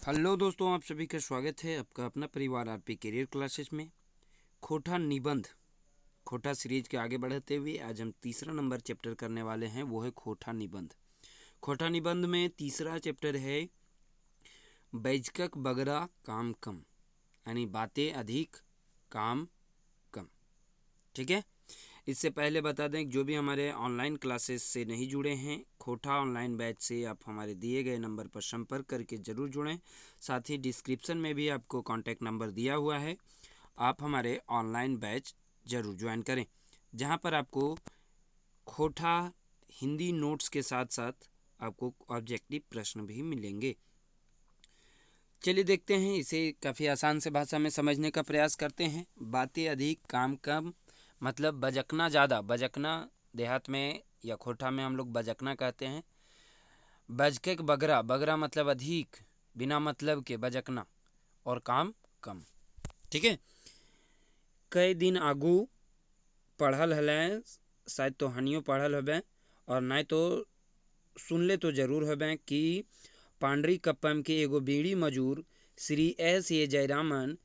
Hello दोस्तों, आप सभी का स्वागत है आपका अपना परिवार आरपी करियर क्लासेस में। खोटा निबंध, खोटा सीरीज के आगे बढ़ते हुए आज हम तीसरा नंबर चैप्टर करने वाले हैं, वो है खोटा निबंध। खोटा निबंध में तीसरा चैप्टर है बैजकक बगरा काम कम, यानी बातें अधिक काम कम। ठीक है, इससे पहले बता दें जो भी हमारे ऑनलाइन क्लासेस से नहीं जुड़े हैं, खोटा ऑनलाइन बैच से आप हमारे दिए गए नंबर पर संपर्क करके ज़रूर जुड़ें। साथ ही डिस्क्रिप्शन में भी आपको कॉन्टैक्ट नंबर दिया हुआ है, आप हमारे ऑनलाइन बैच ज़रूर ज्वाइन करें, जहां पर आपको खोटा हिंदी नोट्स के साथ साथ आपको ऑब्जेक्टिव प्रश्न भी मिलेंगे। चलिए देखते हैं, इसे काफ़ी आसान से भाषा में समझने का प्रयास करते हैं। बातें अधिक काम कम मतलब बजकना ज़्यादा, बजकना देहात में या खोटा में हम लोग बजकना कहते हैं। बजके बगरा, बगरा मतलब अधिक, बिना मतलब के बजकना, और काम कम। ठीक है, कई दिन आगू पढ़ल हलें, शायद तो हनियो पढ़ल हबे और नहीं तो सुन ले तो जरूर हबे कि पांडरी कप्पम के एगो बीड़ी मजूर श्री एस ए जयरामन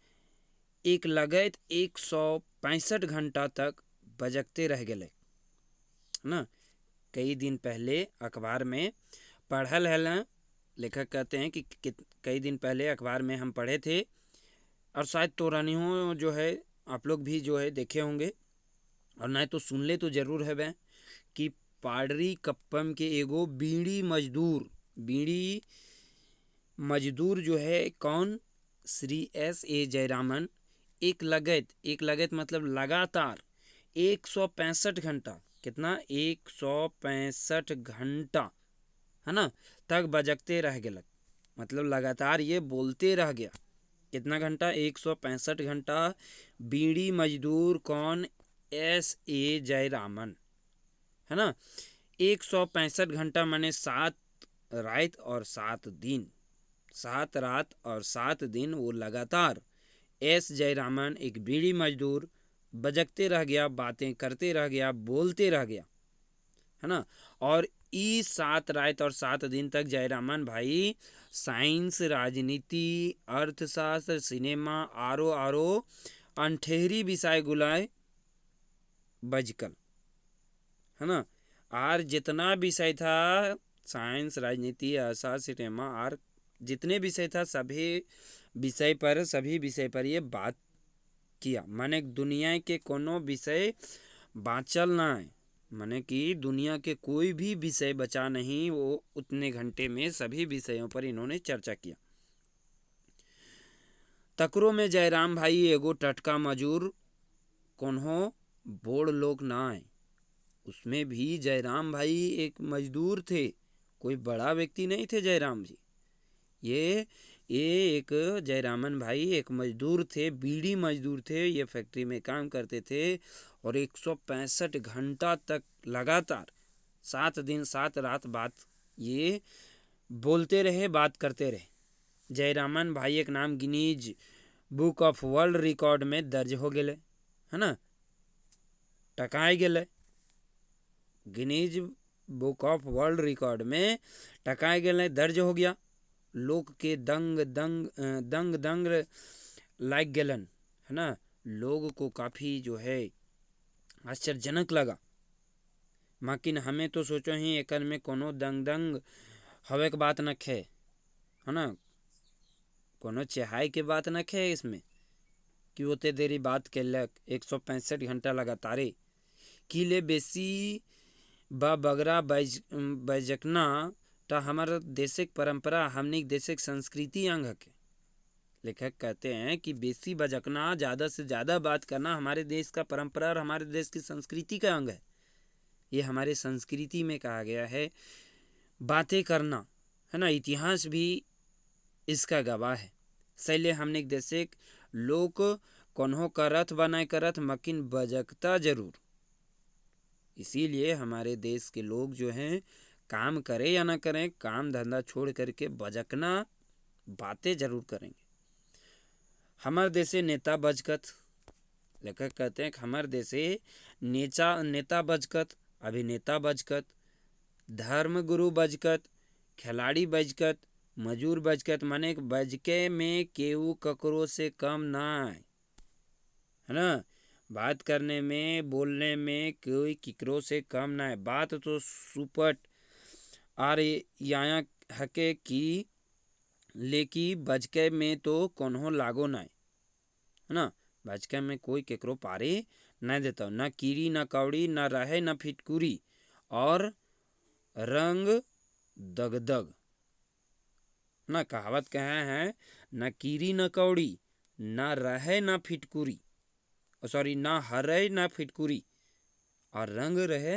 एक लगैत 165 घंटा तक बजकते रह गए ना। कई दिन पहले अखबार में पढ़ल है, लेखक कहते हैं कि कई दिन पहले अखबार में हम पढ़े थे, और शायद तो रानियों जो है आप लोग भी जो है देखे होंगे और नहीं तो सुन ले तो जरूर है कि पाडरी कप्पम के एगो बीड़ी मजदूर जो है कौन, श्री एस ए जयरामन एक लगत मतलब लगातार 165 घंटा, कितना 165 घंटा है ना, तक बजकते रह गए, मतलब लगातार ये बोलते रह गया। कितना घंटा, 165 घंटा। बीड़ी मजदूर कौन, एस ए जयरामन, है ना। 165 घंटा माने 7 रात और 7 दिन, 7 रात और 7 दिन वो लगातार एस जयरामन एक बीड़ी मजदूर बजकते रह गया, बातें करते रह गया, बोलते रह गया, है ना। और इस 7 रात और 7 दिन तक जयरामन भाई साइंस, राजनीति, अर्थशास्त्र, सिनेमा आरो अंठेरी विषय गुलाय बजकल, है ना। और जितना विषय था, साइंस, राजनीति, अर्थशास्त्र, सिनेमा और जितने विषय था सभी विषय पर ये बात किया। माने दुनिया के कोनो विषय बाँचल ना है, माने कि दुनिया के कोई भी विषय बचा नहीं, वो उतने घंटे में सभी विषयों पर इन्होंने चर्चा किया। तकरो में जयराम भाई एगो टटका मजूर कोन्हो बोड़ लोग ना आए, उसमें भी जयराम भाई एक मजदूर थे, कोई बड़ा व्यक्ति नहीं थे जयराम जी। ये एक जयरामन भाई एक मजदूर थे, बीड़ी मजदूर थे, ये फैक्ट्री में काम करते थे और 165 घंटा तक लगातार 7 दिन 7 रात बात ये बोलते रहे, बात करते रहे। जयरामन भाई एक नाम Guinness book of world record में दर्ज हो गए, है ना, टकाए गए, Guinness book of world record में टकाए गए, दर्ज हो गया। लोग के दंग लाग गलन, है ना, लोग को काफ़ी जो है आश्चर्यजनक लगा। माकिन हमें तो सोचो ही एक में कोनो दंग हवे के बात न खे, है ना, कोनो चेहाई के बात न खे इसमें कि ओते देरी बात कैलक 165 घंटा लगातारे कि ले बेसी बगरा बैजकना ता हमारा देशिक परंपरा, हमने देशिक संस्कृति अंग के। लेखक कहते हैं कि बेसी बजकना, ज़्यादा से ज़्यादा बात करना हमारे देश का परंपरा और हमारे देश की संस्कृति का अंग है। ये हमारे संस्कृति में कहा गया है बातें करना, है ना। इतिहास भी इसका गवाह है। सैले हमने देशिक लोग कोन्हो करत बनाए करत मकिन बजकता जरूर, इसीलिए हमारे देश के लोग जो हैं काम करें या ना करें, काम धंधा छोड़ करके बजकना, बातें जरूर करेंगे। हमारे देशे नेता बजकत, लेखक कहते हैं कि हमारे देशे नेता बजकत, अभिनेता बजकत, धर्मगुरु बजकत, खिलाड़ी बजकत, मजूर बजकत माने बजके में केहू ककरो से कम ना है ना। बात करने में बोलने में कोई किकरो से कम ना है। बात तो सुपट और यहाँ हके की लेकी बजके में तो कोन्हो लागो ना है ना। बजके में कोई केकरो पारे नहीं देता, ना कीरी ना कौड़ी, ना रहे ना फिटकुरी और रंग दगदग ना। कहावत कहे हैं, ना कीरी ना कौड़ी, ना रहे ना फिटकुरी, सॉरी ना हरे ना फिटकुरी और रंग रहे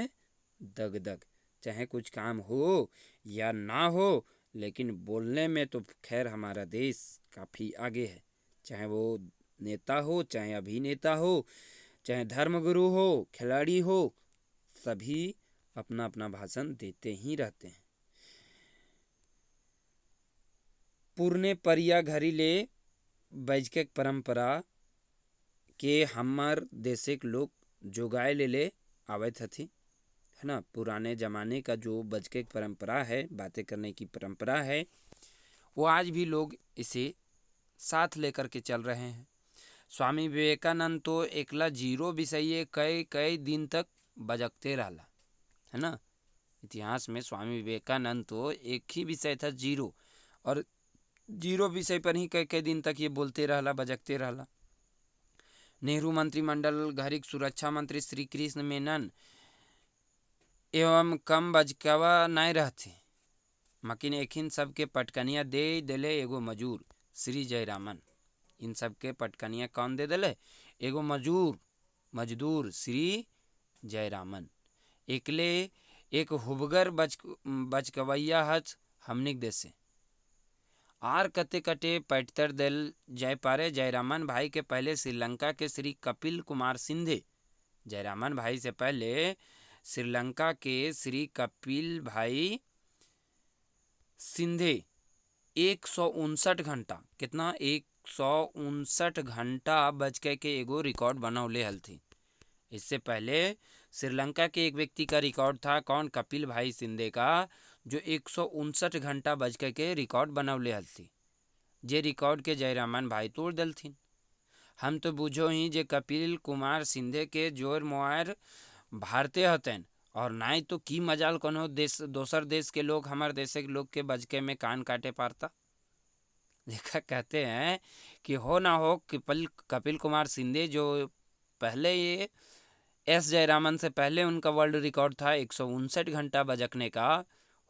दगदग। चाहे कुछ काम हो या ना हो, लेकिन बोलने में तो खैर हमारा देश काफ़ी आगे है। चाहे वो नेता हो, चाहे अभिनेता हो, चाहे धर्मगुरु हो, खिलाड़ी हो, सभी अपना अपना भाषण देते ही रहते हैं। पुरने परिया घरी ले बैजके परंपरा के हमार देशिक लोग जोगाए ले आवे थी है ना। पुराने ज़माने का जो बजके परंपरा है, बातें करने की परंपरा है, वो आज भी लोग इसे साथ लेकर के चल रहे हैं। स्वामी विवेकानंद तो एकला जीरो विषय कई कई दिन तक बजकते रहला है ना। इतिहास में स्वामी विवेकानंद तो एक ही विषय था जीरो, और जीरो विषय पर ही कई कई दिन तक ये बोलते रहला, बजकते रहला। नेहरू मंत्रिमंडल घरिक सुरक्षा मंत्री श्री कृष्ण मेनन एवं कम बजकवा नहीं रहते, मकिन एखिन सबके पटकनिया दे दिले एगो मजूर श्री जयरामन। इन सबके पटकनिया कौन दे दिले? एगो मजदूर श्री जयरामन। एकले एक हुबगर बचकवैया हच हमनिक देसे आर कते कटे पैटतर दिल जय पारे। जयरामन भाई के पहले श्रीलंका के श्री कपिल कुमार सिंधे, जयरामन भाई से पहले श्रीलंका के श्री कपिल भाई सिंधे 159 घंटा, कितना 159 घंटा बजके के एगो रिकॉर्ड बनौले हल थी। इससे पहले श्रीलंका के एक व्यक्ति का रिकॉर्ड था, कौन? कपिल भाई सिंधे का, जो 159 घंटा बजके के रिकॉर्ड बनौले हल थी। जे रिकॉर्ड के जयरामन भाई तोड़ दलथिन। हम तो बुझो ही जे कपिल कुमार सिंधे के जोर मोयर भारतीय हतन, और नहीं तो की मजाल कोनो देश दोसर देश के लोग हमारे देश के लोग के बजके में कान काटे पारता। देखा, कहते हैं कि हो ना हो कपिल कुमार सिंधे जो पहले ये एस जयरामन से पहले उनका वर्ल्ड रिकॉर्ड था 159 घंटा बजकने का,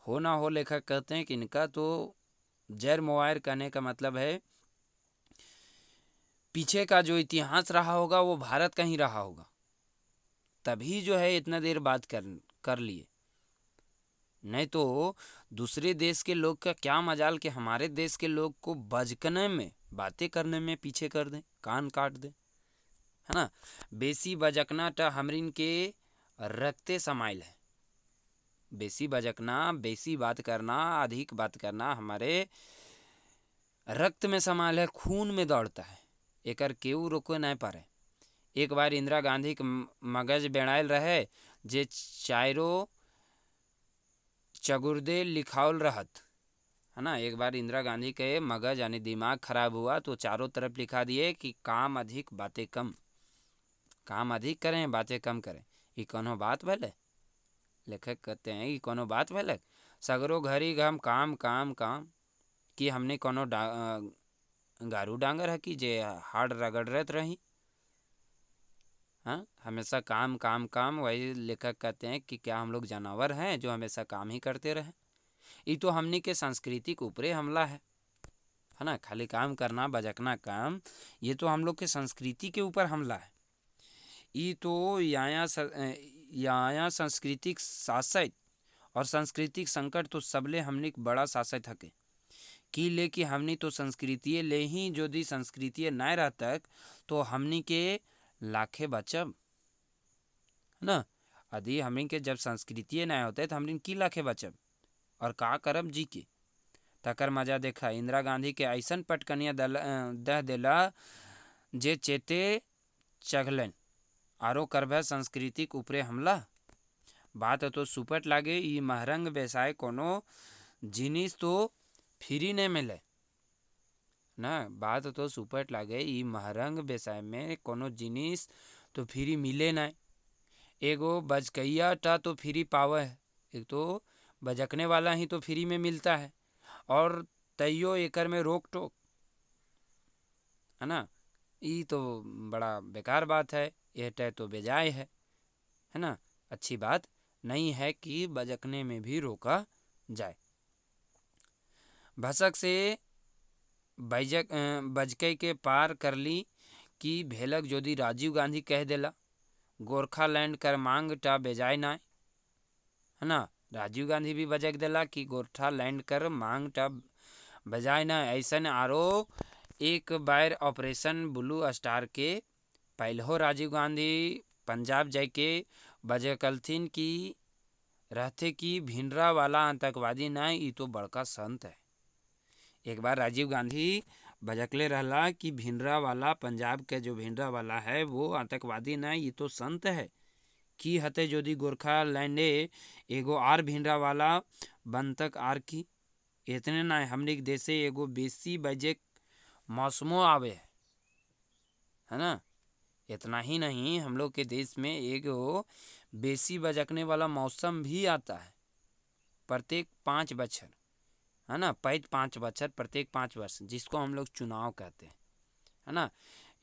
हो ना हो लेखक कहते हैं कि इनका तो जैर मोवायर कहने का मतलब है पीछे का जो इतिहास रहा होगा वो भारत का ही रहा होगा, तभी जो है इतना देर बात कर लिए। नहीं तो दूसरे देश के लोग का क्या मजाल कि हमारे देश के लोग को बजकने में, बातें करने में पीछे कर दें, कान काट दें, है ना। बेसी बजकना तो हमरिन के रखते समाइल है। बेसी बजकना, बेसी बात करना, अधिक बात करना हमारे रक्त में समाइल है, खून में दौड़ता है। एकर केहू रोको नहीं पारे। एक बार इंदिरा गांधी के मगज बेड़ायल रहे, जे चारों चगुर्दे लिखावल रहत है ना। एक बार इंदिरा गांधी के मगज यानी दिमाग खराब हुआ तो चारों तरफ लिखा दिए कि काम अधिक बातें कम, काम अधिक करें बातें कम करें। ये कोनो बात भले? लेखक कहते हैं कि कोनो बात भले? सगरो घरी घम काम काम काम कि हमने कोनो गारू डांगर है कि जे हाड़ रगड़त रही, हाँ, हमेशा काम काम काम। वही लेखक कहते हैं कि क्या हम लोग जानवर हैं जो हमेशा काम ही करते रहें? ये तो हमने के संस्कृति के ऊपरे हमला है ना। खाली काम करना, बजकना काम, ये तो हम लोग के संस्कृति के ऊपर हमला है। ये तो यहाँ सांस्कृतिक शासक और सांस्कृतिक संकट तो सबले हमने बड़ा शासक हके कि लेकि हमनी तो संस्कृति ले ही, जो दी संस्कृति नहीं रहता तो हमनी के लाखे बचब ना। यदि हमनी के जब संस्कृति नहीं होते तो हमनी की लाखे बचब और का करब जी के। तकर मजा देखा, इंदिरा गांधी के ऐसन पटकनिया दह देला जे चेते चघलन आरो करभे सांस्कृतिक ऊपरे हमला। बात तो सुपट लागे। ई महरंग व्यवसाय कोनो जिनिस तो फ्री नहीं मिले ना। बात तो सुपट लागे, ई महरंग व्यवसाय में कोनो जिनिस तो फ्री मिले नहीं। एगो बजकैया टा तो फ्री पावे है, एक तो बजकने वाला ही तो फ्री में मिलता है, और तैयो एकर में रोक टोक, है ना। ये तो बड़ा बेकार बात है, यह तय तो बेजाय है ना। अच्छी बात नहीं है कि बजकने में भी रोका जाए। भसक से बजके के पार कर ली कि भेलक जोदी राजीव गांधी कह देला गोरखालैंड कर मांग टा बेजाय ना, है ना। राजीव गांधी भी बजक देला कि गोरखालैंड कर मांग टा बजाय ना। ऐसन आरो एक बार ऑपरेशन ब्लू स्टार के पहले राजीव गांधी पंजाब जाके बजकलथिन कि रहते कि भिंडरा वाला आतंकवादी ना, ये तो बड़का संत है। एक बार राजीव गांधी बजकले रहला कि भिंडरा वाला, पंजाब के जो भिंडरा वाला है वो आतंकवादी ना, ये तो संत है। कि हते जोदी गोरखालैंडे एगो आर भिंडरा वाला बनतक आर की इतने ना हमने देशे एगो बेसी बजे मौसमो आवे है ना। इतना ही नहीं, हम लोग के देश में एगो बेसी बजकने वाला मौसम भी आता है प्रत्येक 5 बछर, है ना। 5 बछर प्रत्येक 5 वर्ष, जिसको हम लोग चुनाव कहते हैं, है ना।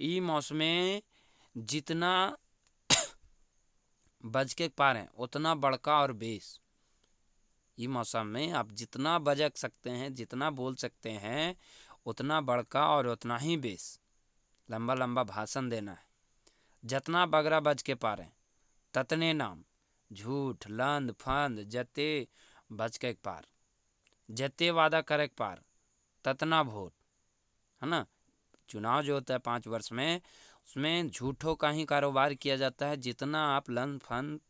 ये मौसम में जितना बज के पार है उतना बड़का और बेस, ये मौसम में आप जितना बजक सकते हैं, जितना बोल सकते हैं, उतना बड़का और उतना ही बेस। लंबा लंबा भाषण देना है। जितना बगरा बज के पार है ततने नाम, झूठ लंद फंद जते बज के पार, जते वादा करे पार ततना वोट, है ना। चुनाव जो होता है 5 वर्ष में, उसमें झूठों का ही कारोबार किया जाता है। जितना आप लंद फंद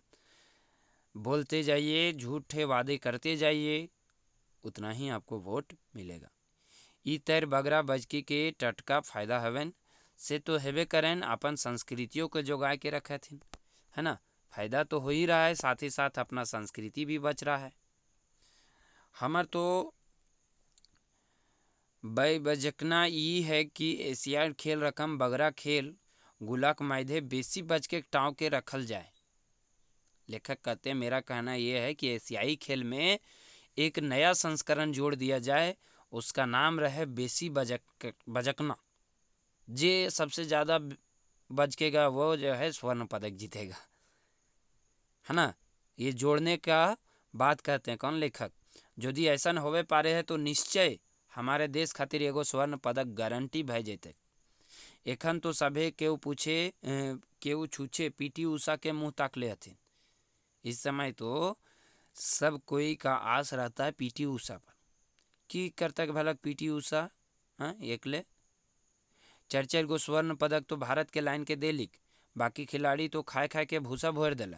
बोलते जाइए, झूठे वादे करते जाइए, उतना ही आपको वोट मिलेगा। ई तैर बगरा बजकी के टटका फायदा हवन से तो हेबे करें, अपन संस्कृतियों को जोगा के रखे थे, है ना। फायदा तो हो ही रहा है, साथ ही साथ अपना संस्कृति भी बच रहा है। हमार तो बजकना ई है कि एशियाड खेल रकम बगरा खेल गुलाक मायधे बेसी बज के टाँव के रखल जाए। लेखक कहते हैं मेरा कहना यह है कि एशियाई खेल में एक नया संस्करण जोड़ दिया जाए, उसका नाम रहे बेसी बजकना। जे सबसे ज़्यादा बजकेगा वो जो है स्वर्ण पदक जीतेगा, है ना। ये जोड़ने का बात कहते हैं कौन, लेखक। यदि ऐसा होवे पारे है तो निश्चय हमारे देश खातिर एगो स्वर्ण पदक गारंटी भय जेते। एखन तो सभे केहू पूछे केहू छूछे पीटी उषा के मुँह ताकले हथिन। इस समय तो सब कोई का आस रहता है पीटी उषा पर। की करता है भला पीटी उषा, हाँ एकले 4 गो स्वर्ण पदक तो भारत के लाइन के देलिक, बाकी खिलाड़ी तो खाए खाए के भूसा भोर देला,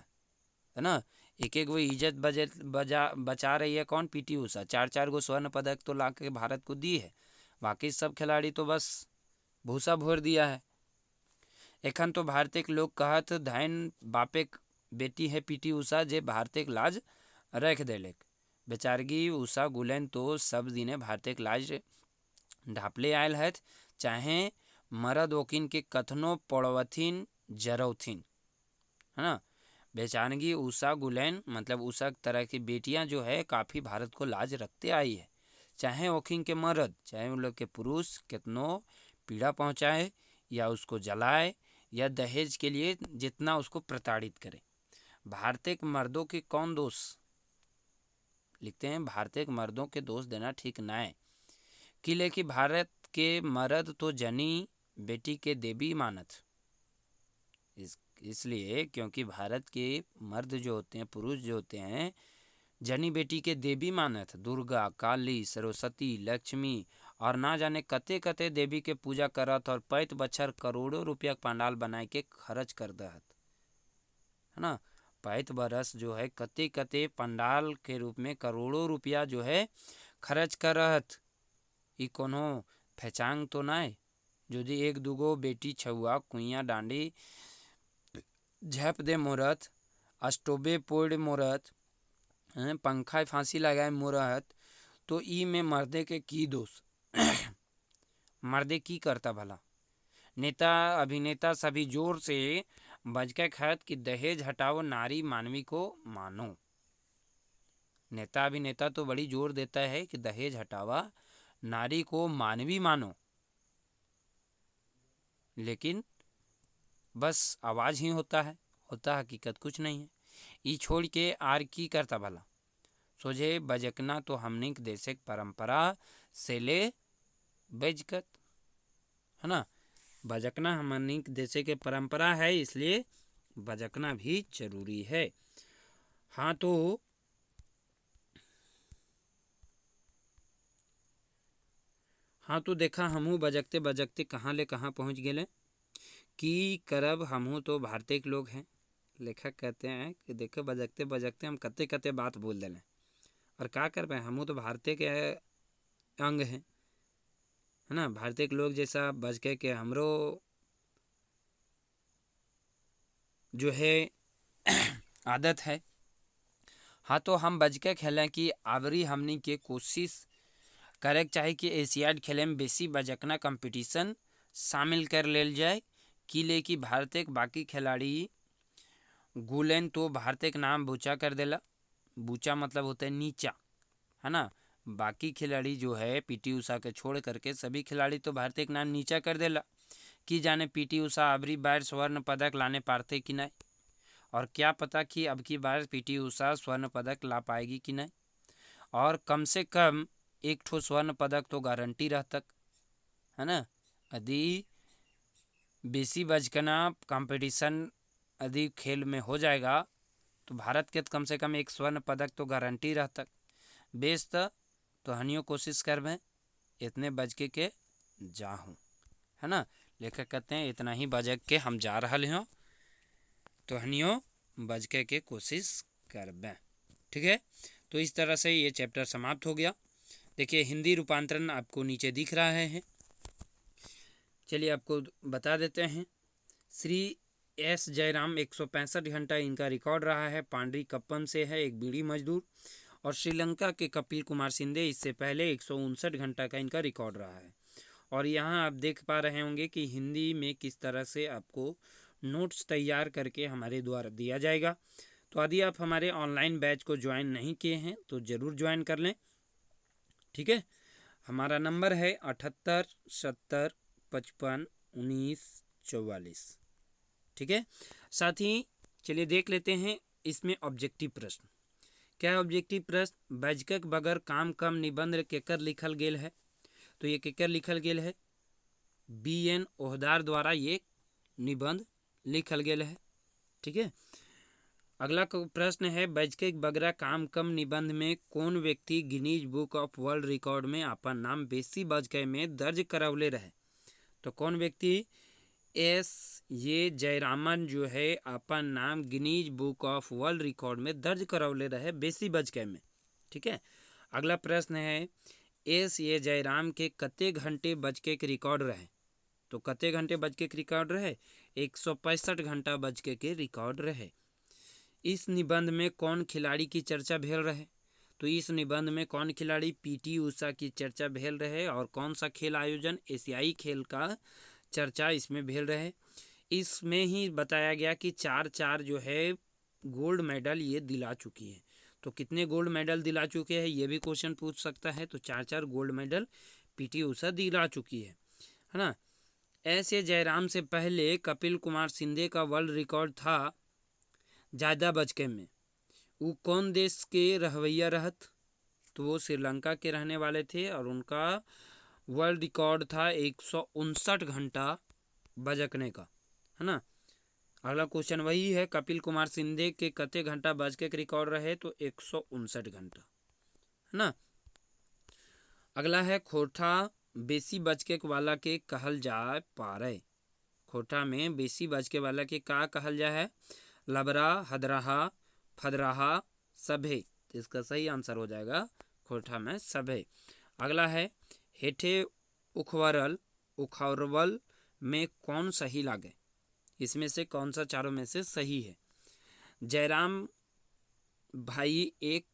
है ना। एक एक वो इज्जत बचा रही है कौन, पीटी उषा। 4 गो स्वर्ण पदक तो ला के भारत को दी है, बाकी सब खिलाड़ी तो बस भूसा भोर दिया है। एखन तो भारतीय लोग कहत धाइन बापे बेटी है पीटी उषा, जे भारतीय लाज रख देलेक। बेचारगी उषा गुलेन तो सब दिने भारतीय लाज ढापले आयल है, चाहे मरद वकीन के कथनो पड़वथिन जरौथिन, है ना। बेचारगी उषा गुलेन मतलब उषा तरह की बेटियां जो है काफ़ी भारत को लाज रखते आई है। चाहे वकीन के मर्द, चाहे उन लोग के पुरुष कितनों पीड़ा पहुंचाए या उसको जलाए या दहेज के लिए जितना उसको प्रताड़ित करे, भारतीय मर्दों के कौन दोष। लिखते हैं भारतीय मर्दों के दोष देना ठीक ना है, कि लेकिन भारत के मर्द तो जनी बेटी के देवी मानत, इसलिए क्योंकि भारत के मर्द जो होते हैं, पुरुष जो होते हैं, जनी बेटी के देवी मानत। दुर्गा, काली, सरस्वती, लक्ष्मी और ना जाने कते कते देवी के पूजा करत, और 5 बछर करोड़ों रुपया पंडाल बनाए के खर्च कर दहत, है ना। 5 बरस जो है कते कते पंडाल के रूप में करोड़ों रुपया जो है खर्च कर रहत। ई कोनो पहचान तो नहीं। यदि 1-2 बेटी छुआ कुइया डांडी झप दे मोरत, स्टोबे पोड़ मोरत, पंखा फांसी लगाए मोरत, तो ई में मर्दे के की दोष मर्दे की करता भला। नेता अभिनेता सभी जोर से बजके खत कि दहेज हटाओ नारी मानवी को मानो। नेता अभिनेता तो बड़ी जोर देता है कि दहेज हटावा नारी को मानवी मानो, लेकिन बस आवाज़ ही होता हकीकत कुछ नहीं है। ई छोड़ के आर की करता भला। सोझे बजकना तो हमनी के देश परंपरा से ले बजकत है ना। बजकना हमनी के देश के परंपरा है, इसलिए बजकना भी जरूरी है। हाँ तो देखा हमहू बजकते बजकते कहाँ ले कहाँ पहुँच गए कि करब हमहू तो भारतीय के लोग हैं। लेखक कहते हैं कि देखो बजकते बजकते हम कते कते बात बोल दें और क्या कर पाए, हमहू तो भारतीय के अंग हैं है ना। भारतीय के लोग जैसा बजके के हमरो जो है आदत है। हाँ तो हम बजके खेलें कि आवरी हमनी के कोशिश करे चाहे कि एशियाड खेले में बेसी बजकना कंपटीशन शामिल कर लेल जाए कि ले कि भारतीय के बाकी खिलाड़ी गुलेन तो भारतीय के नाम बूचा कर देला। बूचा मतलब होता है नीचा है ना। बाकी खिलाड़ी जो है पीटी उषा के छोड़ करके सभी खिलाड़ी तो भारतीय के नाम नीचा कर देला कि जाने पीटी उषा अबरी बार स्वर्ण पदक लाने पाते कि नहीं, और क्या पता कि अब की बार पीटी उषा स्वर्ण पदक ला पाएगी कि नहीं। और कम से कम एक ठो स्वर्ण पदक तो गारंटी रहतक है ना। यदि बेसी बजकना कंपटीशन यदि खेल में हो जाएगा तो भारत के कम से कम एक स्वर्ण पदक तो गारंटी रहतक। बेस तो हनियो कोशिश करबे इतने बजके के जाहूँ है ना। लेखक कहते हैं इतना ही बजक के हम जा रहा हो तो हनियो बजके के कोशिश करबे। ठीक है, तो इस तरह से ये चैप्टर समाप्त हो गया। देखिए हिंदी रूपांतरण आपको नीचे दिख रहा है। चलिए आपको बता देते हैं। श्री एस जयराम 165 घंटा इनका रिकॉर्ड रहा है। पांडरी कप्पम से है, एक बीड़ी मजदूर। और श्रीलंका के कपिल कुमार सिंधे इससे पहले 159 घंटा का इनका रिकॉर्ड रहा है। और यहाँ आप देख पा रहे होंगे कि हिंदी में किस तरह से आपको नोट्स तैयार करके हमारे द्वारा दिया जाएगा। तो यदि आप हमारे ऑनलाइन बैच को ज्वाइन नहीं किए हैं तो ज़रूर ज्वाइन कर लें। ठीक है, हमारा नंबर है 78 70 55 19 44। ठीक है, साथ ही चलिए देख लेते हैं इसमें ऑब्जेक्टिव प्रश्न। क्या है ऑब्जेक्टिव प्रश्न? बजकक बगर काम कम निबंध केकर लिखल गेल है। तो ये केकर लिखल गेल है? BN ओहदार द्वारा ये निबंध लिखल गेल है। ठीक है, अगला प्रश्न है बजके बगरा काम कम निबंध में कौन व्यक्ति Guinness book of world record में अपन नाम बेसी बजके में दर्ज करवले रहे। तो कौन व्यक्ति? एस ये जयरामन जो है अपन नाम Guinness book of world record में दर्ज करवले रहे बेसी बजके में। ठीक है, अगला प्रश्न है एस ये जयराम के कते घंटे बजके के रिकॉर्ड रहे। तो कते घंटे बजके के रिकॉर्ड रहे? 165 घंटा बजके के रिकॉर्ड रहे। इस निबंध में कौन खिलाड़ी की चर्चा भेल रहे। तो इस निबंध में कौन खिलाड़ी? पीटी उषा की चर्चा भेल रहे। और कौन सा खेल आयोजन? एशियाई खेल का चर्चा इसमें भेल रहे। इसमें ही बताया गया कि 4 जो है गोल्ड मेडल ये दिला चुकी है। तो कितने गोल्ड मेडल दिला चुके हैं ये भी क्वेश्चन पूछ सकता है। तो 4 गोल्ड मेडल पीटी उषा दिला चुकी है ना। ऐसे जयराम से पहले कपिल कुमार सिंधे का वर्ल्ड रिकॉर्ड था ज़्यादा बजके में। वो कौन देश के रहवैया रहत? तो वो श्रीलंका के रहने वाले थे और उनका वर्ल्ड रिकॉर्ड था 159 घंटा बजकने का है ना। अगला क्वेश्चन वही है, कपिल कुमार सिंधे के कते घंटा बजके के रिकॉर्ड रहे। तो 159 घंटा है ना। अगला है खोटा बेसी बजके वाला के कहल जाए पारे। खोटा में बेसी बजके वाला के का कहल जाए है? लबरा, हदराहा, फदराहा, सभे। तो इसका सही आंसर हो जाएगा खोटा में सभे। अगला है हेठे उखवरल उखवरवल में कौन सही लागे। इसमें से कौन सा चारों में से सही है? जयराम भाई एक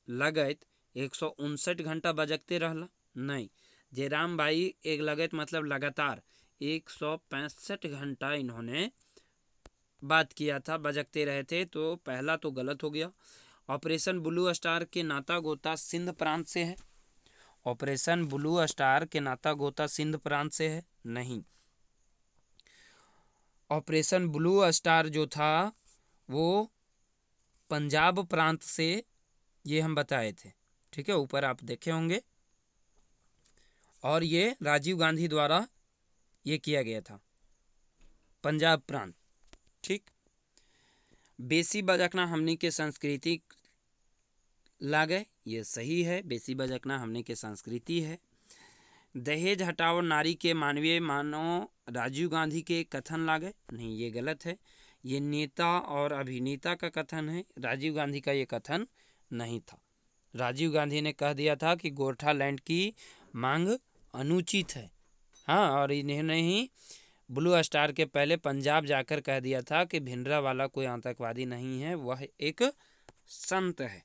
लगत 159 घंटा बजकते रहला नहीं। जयराम भाई एक लगत मतलब लगातार 165 घंटा इन्होंने बात किया था, बजकते रहे थे, तो पहला तो गलत हो गया। ऑपरेशन ब्लू स्टार के नाता गोता सिंध प्रांत से है। ऑपरेशन ब्लू स्टार के नाता गोता सिंध प्रांत से है नहीं। ऑपरेशन ब्लू स्टार जो था वो पंजाब प्रांत से, ये हम बताए थे, ठीक है, ऊपर आप देखे होंगे। और ये राजीव गांधी द्वारा ये किया गया था, पंजाब प्रांत, ठीक। बेसी बजकना हमनी के संस्कृति लागे, ये सही है, बेसी बजकना हमने के संस्कृति है। दहेज हटाओ नारी के मानवीय मानो राजीव गांधी के कथन लागे नहीं, ये गलत है। ये नेता और अभिनेता का कथन है, राजीव गांधी का ये कथन नहीं था। राजीव गांधी ने कह दिया था कि गोरखालैंड की मांग अनुचित है, हाँ, और इन्होंने ही ब्लू स्टार के पहले पंजाब जाकर कह दिया था कि भिंडरावाला कोई आतंकवादी नहीं है, वह एक संत है,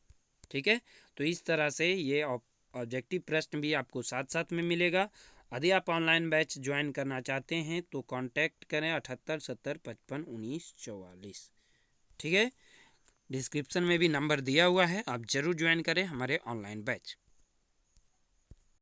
ठीक है। तो इस तरह से ये ऑब्जेक्टिव प्रश्न भी आपको साथ साथ में मिलेगा। यदि आप ऑनलाइन बैच ज्वाइन करना चाहते हैं तो कांटेक्ट करें 78 70 55 19 44, ठीक है। डिस्क्रिप्शन में भी नंबर दिया हुआ है, आप जरूर ज्वाइन करें हमारे ऑनलाइन बैच।